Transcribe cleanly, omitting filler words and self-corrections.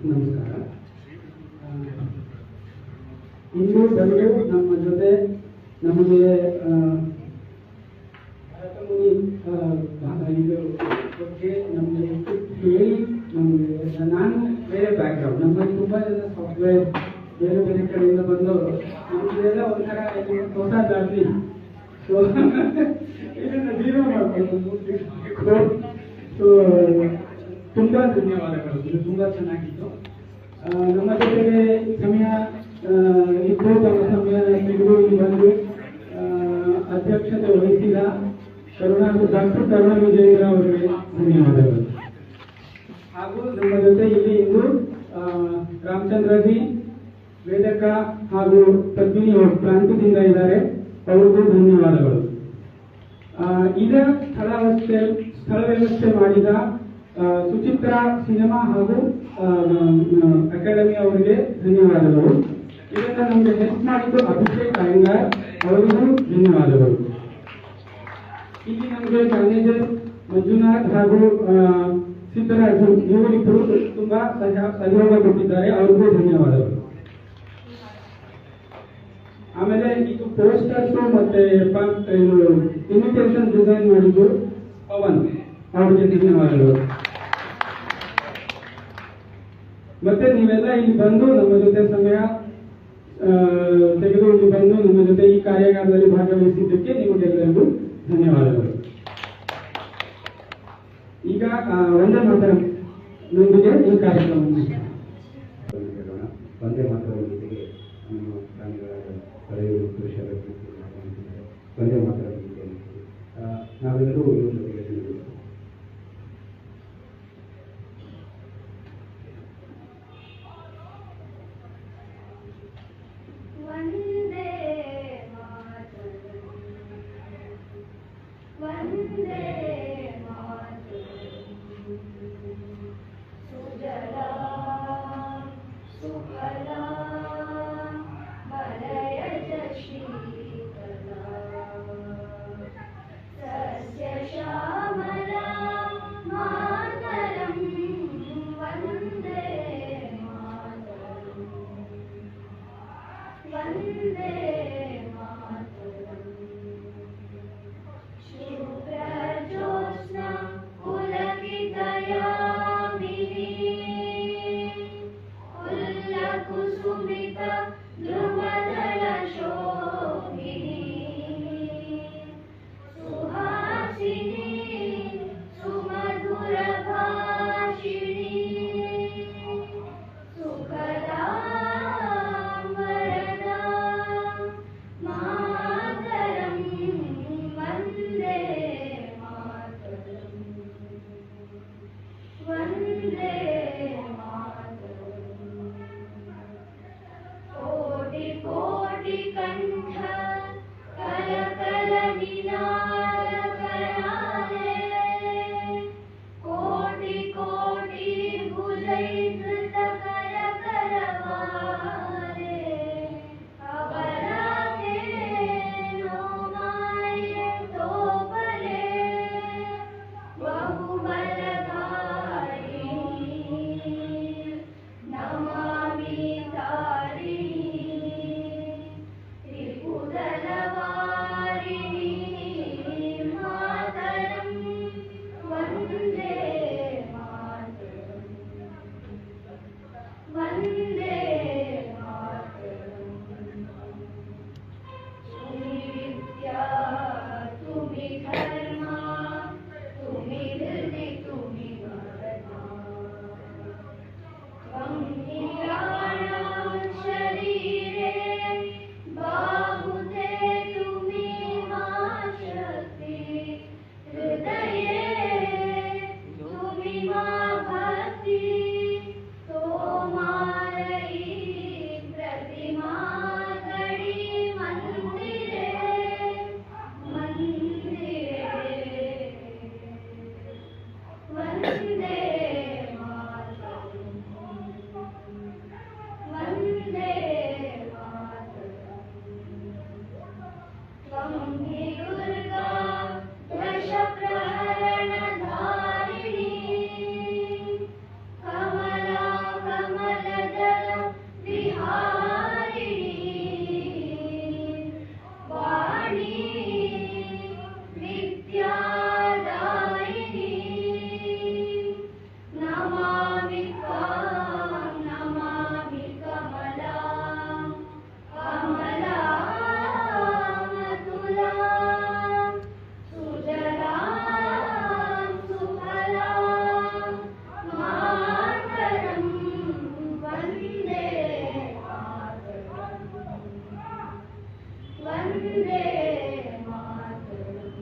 ನಮಸ್ಕಾರ. ಇಂದು ಬಂದು ನಮ್ಮ ಜೊತೆ ನಮಗೆ ಬಗ್ಗೆ ನಮಗೆ ಹೇಳಿ ನಮಗೆ ನಾನು ಬೇರೆ ಬ್ಯಾಕ್ಗ್ರೌಂಡ್ ನಮ್ಮಲ್ಲಿ ತುಂಬ ಜನ ಸಾಫ್ಟ್ವೇರ್ ಬೇರೆ ಬೇರೆ ಕಡೆಯಿಂದ ಬಂದವರು ನಮಗೆಲ್ಲ ಒಂಥರ ಹೊಸ ಜಾತಿ ಸೊ ಇದನ್ನು ಜೀರೋ ಮಾಡ್ಕೊಂಡು ಸೊ ತುಂಬ ಧನ್ಯವಾದಗಳು. ಇದು ತುಂಬ ಚೆನ್ನಾಗಿತ್ತು. ನಮ್ಮ ಜೊತೆಗೆ ಸಮಯ ಇದ್ದು ತಮ್ಮ ಸಮಯ ತೆಗೆದು ಇಲ್ಲಿ ಬಂದು ಅಧ್ಯಕ್ಷತೆ ವಹಿಸಿದ ಡಾಕ್ಟರ್ ಕರುಣಾ ವಿಜಯೇಂದ್ರ ಅವರಿಗೆ ಧನ್ಯವಾದಗಳು. ಹಾಗೂ ನಮ್ಮ ಜೊತೆ ಇಲ್ಲಿ ಇಂದು ರಾಮಚಂದ್ರ ಜಿ, ವೇದಕ ಹಾಗೂ ಪದ್ಮಿನಿ ಪ್ರಾಂತ್ಯದಿಂದ ಇದ್ದಾರೆ, ಅವರಿಗೂ ಧನ್ಯವಾದಗಳು. ಇದರ ಸ್ಥಳ ವ್ಯವಸ್ಥೆ ಮಾಡಿದ ಸುಚಿತ್ರಾ ಸಿನಿಮಾ ಹಾಗೂ ಅಕಾಡೆಮಿ ಅವರಿಗೆ ಧನ್ಯವಾದಗಳು. ಇದನ್ನ ನಮಗೆ ಹೆಲ್ಪ್ ಮಾಡಿದ್ದು ಅಭಿಷೇಕ್ ಅಯ್ಯಂಗಾರ್ ಅವರಿಗೂ ಧನ್ಯವಾದಗಳು. ಇಲ್ಲಿ ನಮಗೆ ಮ್ಯಾನೇಜರ್ ಮಂಜುನಾಥ್ ಹಾಗೂ ಸಿದ್ದರಾಜು ಇವರಿಬ್ಬರು ತುಂಬಾ ಸಹಯೋಗ ಕೊಟ್ಟಿದ್ದಾರೆ, ಅವ್ರಿಗೂ ಧನ್ಯವಾದಗಳು. ಆಮೇಲೆ ಇದು ಪೋಸ್ಟರ್ಸ್ ಮತ್ತೆ ಇನ್ವಿಟೇಷನ್ ಡಿಸೈನ್ ಮಾಡಿದ್ದು ಪವನ್ ಅವರಿಗೆ ಧನ್ಯವಾದಗಳು. ಮತ್ತೆ ನೀವೆಲ್ಲ ಇಲ್ಲಿ ಬಂದು ನಮ್ಮ ಜೊತೆ ಸಮಯ ತೆಗೆದು ಇಲ್ಲಿ ಬಂದು ನಮ್ಮ ಜೊತೆ ಈ ಕಾರ್ಯಾಗಾರದಲ್ಲಿ ಭಾಗವಹಿಸಿದ್ದಕ್ಕೆ ನಿಮಗೆಲ್ಲರಿಗೂ ಧನ್ಯವಾದಗಳು. ಈಗ ಒಂದೇ ಮಾತರೊಂದಿಗೆ ಈ ಕಾರ್ಯಕ್ರಮವನ್ನು ಒಂದೇ ಮಾತರೊಂದಿಗೆ ನಮ್ಮ ಪ್ರಾಣಿಗಳಾದ ಪಡೆಯುವ ಪುರುಷರ ಒಂದೇ ಮಾತರೊಂದಿಗೆ ನಾವೆಲ್ಲರೂ ಇವ್ರ ಜೊತೆಗೆ ತಿಳಿದು सुहासिनी विद्यादायिनी नमामि त्वां नमामि कमलां कमलामतुलां सुजलां सुफलां मातरं वन्दे वन्दे मातरम्।